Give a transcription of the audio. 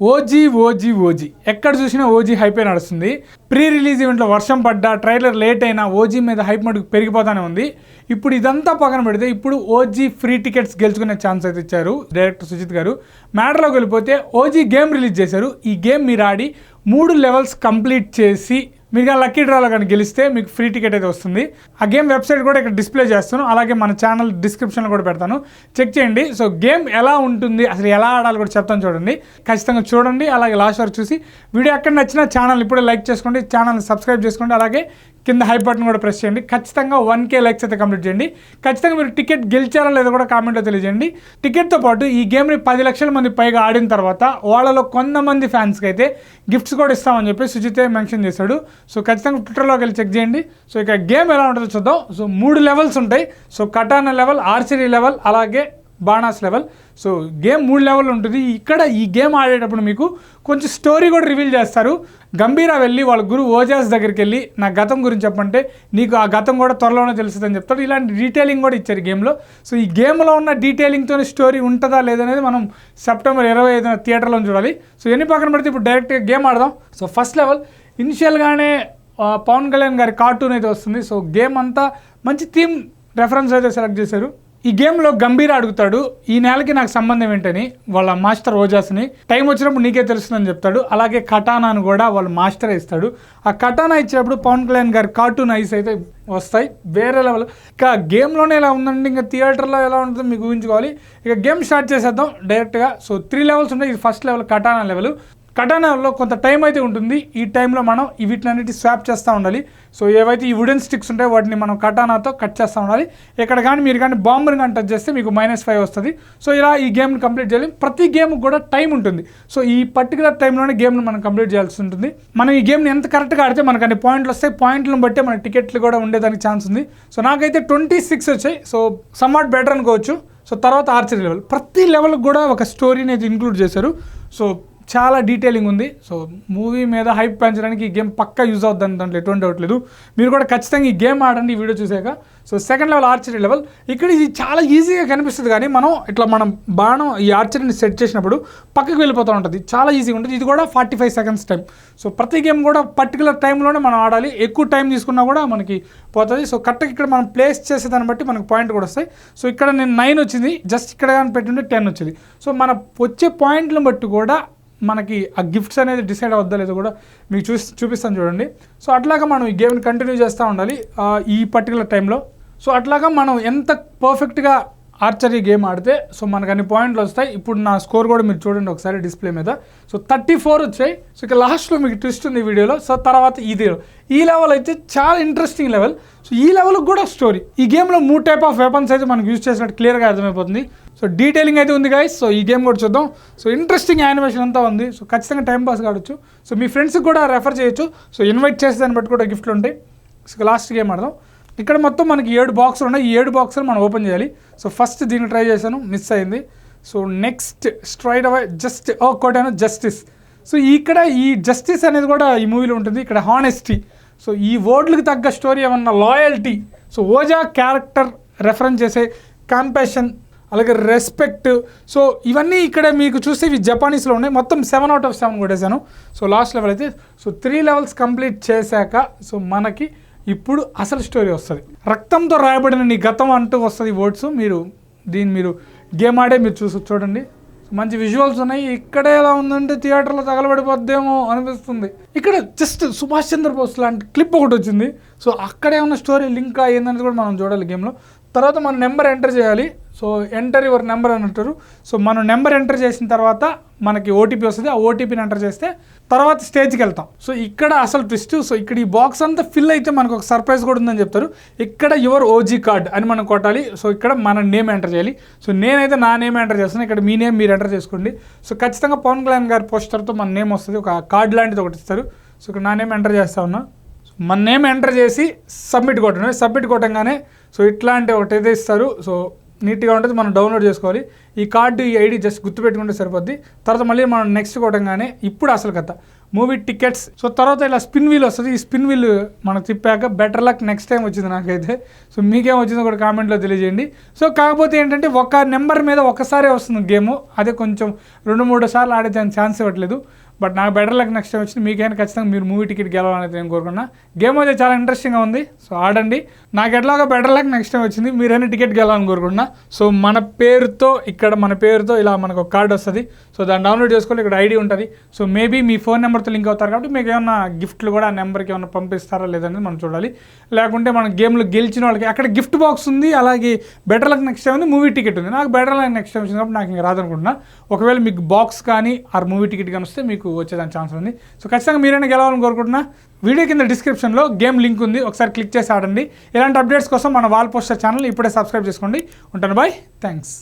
OG OG OG ఎక్కడ చూసినా OG హైపే నడుస్తుంది. ప్రీ రిలీజ్ ఈవెంట్లో వర్షం పడ్డా, ట్రైలర్ లేట్ అయినా ఓజీ మీద హైప్ మటుకు పెరిగిపోతానే ఉంది. ఇప్పుడు ఇదంతా పక్కన పెడితే ఇప్పుడు ఓజీ ఫ్రీ టికెట్స్ గెలుచుకునే ఛాన్స్ అయితే ఇచ్చారు డైరెక్టర్ సుజిత్ గారు. మ్యాటర్లోకి వెళ్ళిపోతే ఓజీ గేమ్ రిలీజ్ చేశారు. ఈ గేమ్ మీరు ఆడి 3 లెవెల్స్ కంప్లీట్ చేసి మీరు లక్కీ డ్రాలో కానీ గెలిస్తే మీకు ఫ్రీ టికెట్ అయితే వస్తుంది. ఆ గేమ్ వెబ్సైట్ కూడా ఇక్కడ డిస్ప్లే చేస్తాను, అలాగే మన ఛానల్ డిస్క్రిప్షన్లో కూడా పెడతాను, చెక్ చేయండి. సో గేమ్ ఎలా ఉంటుంది, అసలు ఎలా ఆడాలి కూడా చెప్తాను, చూడండి. ఖచ్చితంగా చూడండి. అలాగే లాస్ట్ వరకు చూసి వీడియో ఎక్కడ నచ్చినా ఛానల్ ఇప్పుడే లైక్ చేసుకోండి, ఛానల్ సబ్స్క్రైబ్ చేసుకోండి, అలాగే కింద హై బటన్ కూడా ప్రెస్ చేయండి. ఖచ్చితంగా 1K లైక్స్ అయితే కంప్లీట్ చేయండి. ఖచ్చితంగా మీరు టికెట్ గెలిచారా లేదో కూడా కామెంట్లో తెలియజేయండి. టికెట్తో పాటు ఈ గేమ్ని 10 లక్షల మంది పైగా ఆడిన తర్వాత వాళ్ళలో కొంతమంది ఫ్యాన్స్కి అయితే గిఫ్ట్స్ కూడా ఇస్తామని చెప్పి సుజితే మెన్షన్ చేశాడు. సో ఖచ్చితంగా ట్విట్టర్లోకి వెళ్ళి చెక్ చేయండి. సో ఇక గేమ్ ఎలా ఉంటుందో చూద్దాం. సో 3 లెవెల్స్ ఉంటాయి. సో కటానా లెవెల్, ఆర్చరీ లెవెల్, అలాగే బాణాస్ లెవెల్. సో గేమ్ 3 లెవెల్ ఉంటుంది. ఇక్కడ ఈ గేమ్ ఆడేటప్పుడు మీకు కొంచెం స్టోరీ కూడా రివీల్ చేస్తారు. గంభీరా వెళ్ళి వాళ్ళ గురువు ఓజాస్ దగ్గరికి వెళ్ళి నా గతం గురించి చెప్పంటే నీకు ఆ గతం కూడా త్వరలోనే తెలుస్తుందని చెప్తాడు. ఇలాంటి డీటెయిలింగ్ కూడా ఇచ్చారు గేమ్లో. సో ఈ గేమ్లో ఉన్న డీటెయిలింగ్తోనే స్టోరీ ఉంటుందా లేదనేది మనం సెప్టెంబర్ 25న థియేటర్లో చూడాలి. సో ఎన్ని పక్కన పెడితే ఇప్పుడు డైరెక్ట్గా గేమ్ ఆడదాం. సో ఫస్ట్ లెవెల్ ఇనిషియల్గానే పవన్ కళ్యాణ్ గారి కార్టూన్ అయితే వస్తుంది. సో గేమ్ అంతా మంచి థీమ్ రెఫరెన్స్ అయితే సెలెక్ట్ చేశారు. ఈ గేమ్లో గంభీర అడుగుతాడు, ఈ నెలకి నాకు సంబంధం ఏంటని వాళ్ళ మాస్టర్ ఓజాస్ని. టైం వచ్చినప్పుడు నీకే తెలుస్తుందని చెప్తాడు. అలాగే కటానాను కూడా వాళ్ళ మాస్టరే ఇస్తాడు. ఆ కటానా ఇచ్చినప్పుడు పవన్ కళ్యాణ్ గారి కార్టూన్ ఐస్ అయితే వస్తాయి. వేరే లెవెల్. ఇక గేమ్లోనే ఎలా ఉందండి, ఇంకా థియేటర్లో ఎలా ఉంటుందో మీకు ఊహించుకోవాలి. ఇక గేమ్ స్టార్ట్ చేసేద్దాం డైరెక్ట్గా. సో 3 లెవెల్స్ ఉంటాయి. ఇది ఫస్ట్ లెవెల్ కటానా లెవెల్. కటానాలో కొంత టైం అయితే ఉంటుంది. ఈ టైంలో మనం వీటినన్నిటి స్వాప్ చేస్తూ ఉండాలి. సో ఏవైతే ఈ వుడెన్ స్టిక్స్ ఉంటాయో వాటిని మనం కటానాతో కట్ చేస్తూ ఉండాలి. ఇక్కడ కానీ మీరు కానీ బాంబుని కానీ టచ్ చేస్తే మీకు -5 వస్తుంది. సో ఇలా ఈ గేమ్ని కంప్లీట్ చేయాలి. ప్రతి గేమ్ కూడా టైం ఉంటుంది. సో ఈ పర్టికులర్ టైంలోనే గేమ్ని మనం కంప్లీట్ చేయాల్సి ఉంటుంది. మనం ఈ గేమ్ని ఎంత కరెక్ట్గా ఆడితే మనకు అన్ని పాయింట్లు వస్తాయి. పాయింట్లను బట్టే మన టికెట్లు కూడా ఉండేదానికి ఛాన్స్ ఉంది. సో నాకైతే 26 వచ్చాయి. సో సమ్వాట్ బెటర్ అనుకోవచ్చు. సో తర్వాత ఆర్చరీ లెవెల్. ప్రతి లెవెల్కి కూడా ఒక స్టోరీని అయితే ఇంక్లూడ్ చేశారు. సో చాలా డీటెయిలింగ్ ఉంది. సో మూవీ మీద హైప్ పెంచడానికి ఈ గేమ్ పక్కా యూజ్ అవుతుంది, దాంట్లో ఎటువంటి డౌట్ లేదు. మీరు కూడా ఖచ్చితంగా ఈ గేమ్ ఆడండి ఈ వీడియో చూసాక. So second level archery level. ఇక్కడ ఇది చాలా ఈజీగా కనిపిస్తుంది, కానీ మనం బాణం ఈ ఆర్చరీని సెట్ చేసినప్పుడు పక్కకి వెళ్ళిపోతూ ఉంటుంది. చాలా ఈజీగా ఉంటుంది. ఇది కూడా 45 సెకండ్స్ టైం. సో ప్రతి గేమ్ కూడా పర్టికులర్ టైంలోనే మనం ఆడాలి. ఎక్కువ టైం తీసుకున్నా కూడా మనకి పోతుంది. సో కరెక్ట్గా ఇక్కడ మనం ప్లేస్ చేసేదాన్ని బట్టి మనకు పాయింట్ కూడా వస్తాయి. సో ఇక్కడ నేను 9 వచ్చింది, జస్ట్ ఇక్కడ కానీ పెట్టుంటే 10 వచ్చింది. సో మన వచ్చే పాయింట్లను బట్టి కూడా మనకి ఆ గిఫ్ట్స్ అనేది డిసైడ్ అవుద్దా లేదో కూడా మీకు చూపిస్తాను చూడండి. సో అట్లాగా మనం ఈ గేమ్ని కంటిన్యూ చేస్తూ ఉండాలి ఈ పర్టికులర్ టైంలో. సో అట్లాగా మనం ఎంత పర్ఫెక్ట్గా ఆర్చరీ గేమ్ ఆడితే సో మనకు అన్ని పాయింట్లు వస్తాయి. ఇప్పుడు నా స్కోర్ కూడా మీరు చూడండి ఒకసారి డిస్ప్లే మీద. సో 34 వచ్చాయి. సో ఇక లాస్ట్లో మీకు ట్విస్ట్ ఉంది ఈ వీడియోలో. సో తర్వాత ఈ లెవెల్ అయితే చాలా ఇంట్రెస్టింగ్ లెవెల్. సో ఈ లెవెల్కి కూడా స్టోరీ. ఈ గేమ్లో 3 టైప్ ఆఫ్ వెపన్స్ అయితే మనకు యూజ్ చేసినట్టు క్లియర్గా అర్థమైపోతుంది. సో డీటెయిలింగ్ అయితే ఉంది గైస్. సో ఈ గేమ్ కూడా చూద్దాం. సో ఇంట్రెస్టింగ్ యానిమేషన్ అంతా ఉంది. సో ఖచ్చితంగా టైం పాస్ కావచ్చు. సో మీ ఫ్రెండ్స్కి కూడా రెఫర్ చేయొచ్చు. సో ఇన్వైట్ చేసే దాన్ని బట్టి కూడా గిఫ్ట్లు ఉంటాయి. సో లాస్ట్ గేమ్ ఆడదాం. ఇక్కడ మొత్తం మనకి 7 బాక్సులు ఉన్నాయి. ఈ 7 బాక్సులు మనం ఓపెన్ చేయాలి. సో ఫస్ట్ దీన్ని ట్రై చేశాను, మిస్ అయింది. సో నెక్స్ట్ స్ట్రైట్ అవే కొట్టాను జస్టిస్. సో ఇక్కడ ఈ జస్టిస్ అనేది కూడా ఈ మూవీలో ఉంటుంది. ఇక్కడ హానెస్టీ. సో ఈ వర్డ్లకు తగ్గ స్టోరీ ఏమన్నా లాయల్టీ. సో ఓజా క్యారెక్టర్ రెఫరెన్స్ చేసే కంపాషన్, అలాగే రెస్పెక్ట్. సో ఇవన్నీ ఇక్కడ మీకు చూస్తే ఇవి జపానీస్లో ఉన్నాయి. మొత్తం 7 out of 7 కొట్టేశాను. సో లాస్ట్ లెవెల్ అయితే సో 3 లెవెల్స్ కంప్లీట్ చేశాక సో మనకి ఇప్పుడు అసలు స్టోరీ వస్తుంది. రక్తంతో రాయబడిన నీ గతం అంటూ వస్తుంది వర్డ్స్. మీరు గేమ్ ఆడే మీరు చూడండి. మంచి విజువల్స్ ఉన్నాయి. ఇక్కడ ఎలా ఉందంటే థియేటర్లో తగలబడిపోద్దేమో అనిపిస్తుంది. ఇక్కడ జస్ట్ సుభాష్ చంద్రబోస్ లాంటి క్లిప్ ఒకటి వచ్చింది. సో అక్కడే ఉన్న స్టోరీ లింక్ అయ్యిందనేది కూడా మనం చూడాలి గేమ్లో. తర్వాత మన నెంబర్ ఎంటర్ చేయాలి. సో ఎంటర్ యువర్ నెంబర్ అని అంటారు. సో మనం నెంబర్ ఎంటర్ చేసిన తర్వాత మనకి ఓటీపీ వస్తుంది. ఆ ఓటీపీని ఎంటర్ చేస్తే తర్వాత స్టేజ్కి వెళ్తాం. సో ఇక్కడ అసలు ట్విస్ట్. సో ఇక్కడ ఈ బాక్స్ అంతా ఫిల్ అయితే మనకు ఒక సర్ప్రైజ్ కూడా ఉందని చెప్తారు. ఇక్కడ యువర్ ఓజీ కార్డ్ అని మనం కొట్టాలి. సో ఇక్కడ మన నేమ్ ఎంటర్ చేయాలి. సో నేనైతే నా నేమ్ ఎంటర్ చేస్తాను. ఇక్కడ మీ నేమ్ మీరు ఎంటర్ చేసుకోండి. సో ఖచ్చితంగా పవన్ కళ్యాణ్ గారి పోస్టర్తో మన నేమ్ వస్తుంది. ఒక కార్డ్ లాంటిది ఒకటి ఇస్తారు. సో ఇక్కడ నా నేమ్ ఎంటర్ చేస్తా ఉన్నా. మన నేమ్ ఎంటర్ చేసి సబ్మిట్ కొట్టండి. సబ్మిట్ కొట్టంగానే సో ఇట్లాంటి ఒకటైతే ఇస్తారు. సో నీట్గా ఉంటుంది, మనం డౌన్లోడ్ చేసుకోవాలి. ఈ కార్డు ఈ ఐడి జస్ట్ గుర్తుపెట్టుకుంటే సరిపోద్ది. తర్వాత మళ్ళీ మనం నెక్స్ట్ కొట్టంగానే ఇప్పుడు అసలు కథ మూవీ టికెట్స్. సో తర్వాత ఇలా స్పిన్ వీల్ వస్తుంది. ఈ స్పిన్ వీల్ మనం తిప్పాక బెటర్ లక్ నెక్స్ట్ టైం వచ్చింది నాకైతే. సో మీకేం వచ్చిందో కూడా కామెంట్లో తెలియజేయండి. సో కాకపోతే ఏంటంటే ఒక నెంబర్ మీద ఒకసారే వస్తుంది గేము, అదే కొంచెం 2-3 సార్లు ఆడే ఛాన్స్ ఇవ్వట్లేదు. బట్ నాకు బెటర్ లక్ నెక్స్ట్ టైం వచ్చింది. మీకైనా ఖచ్చితంగా మీరు మూవీ టికెట్ గెలవాలని నేను కోరుకున్నా. గేమ్ అయితే చాలా ఇంట్రెస్టింగ్గా ఉంది. సో ఆడండి. నాకు ఎట్లాగా బెటర్ లక్ నెక్స్ట్ టైం వచ్చింది. మీరైనా టికెట్ గెలవాలని కోరుకున్నా. సో మన పేరుతో ఇలా మనకు ఒక కార్డు వస్తుంది. సో దాన్ని డౌన్లోడ్ చేసుకోవాలి. ఇక్కడ ఐడి ఉంటుంది. సో మేబీ మీ ఫోన్ నెంబర్తో లింక్ అవుతారు కాబట్టి మీకు ఏమన్నా గిఫ్ట్లు కూడా ఆ నెంబర్కి ఏమైనా పంపిస్తారా లేదనేది మనం చూడాలి. లేకుంటే మన గేమ్లో గెలిచిన వాళ్ళకి అక్కడ గిఫ్ట్ బాక్స్ ఉంది, అలాగే బెటర్ లక్ నెక్స్ట్ టైం ఉంది, మూవీ టికెట్ ఉంది. నాకు బెటర్ లక్ నెక్స్ట్ టైం వచ్చింది కాబట్టి నాకు ఇంకా రాదనుకుంటున్నా. ఒకవేళ మీకు బాక్స్ కానీ ఆ మూవీ టికెట్ కానీ వస్తే మీకు వచ్చేదానికి ఛాన్స్ ఉంది. సో ఖచ్చితంగా మీరైనా గెలవాలని కోరుకుంటున్నా. వీడియో కింద డిస్క్రిప్షన్లో గేమ్ లింక్ ఉంది, ఒకసారి క్లిక్ చేసి ఆడండి. ఇలాంటి అప్డేట్స్ కోసం మన వాల్ పోస్టర్ ఛానల్ ఇప్పుడే సబ్స్క్రైబ్ చేసుకోండి. ఉంటాను, బాయ్, థ్యాంక్స్.